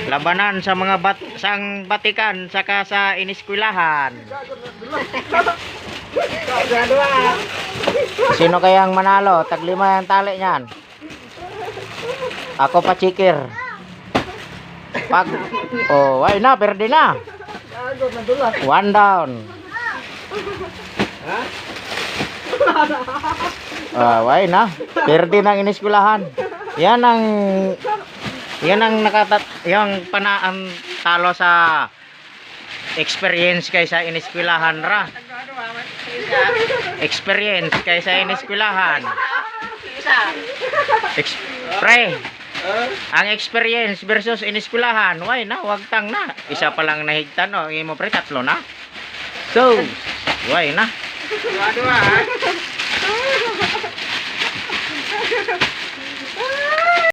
Labanan sa mga sang batikan saka sa iniskwelahan. Sino kayang manalo? Taglima yung tali niyan. Ako pa chikir. Pag oh, why na, perde na. One down. Why na, perde ng iniskwelahan. Yan ang yung panaan talo sa experience kaysa iniskwelahan ra. Experience kaysa iniskwelahan. Pre, ang experience versus iniskwelahan, why na, wag tang na. Isa pa lang nahigtan, o, imo pre, tatlo na. So, why na.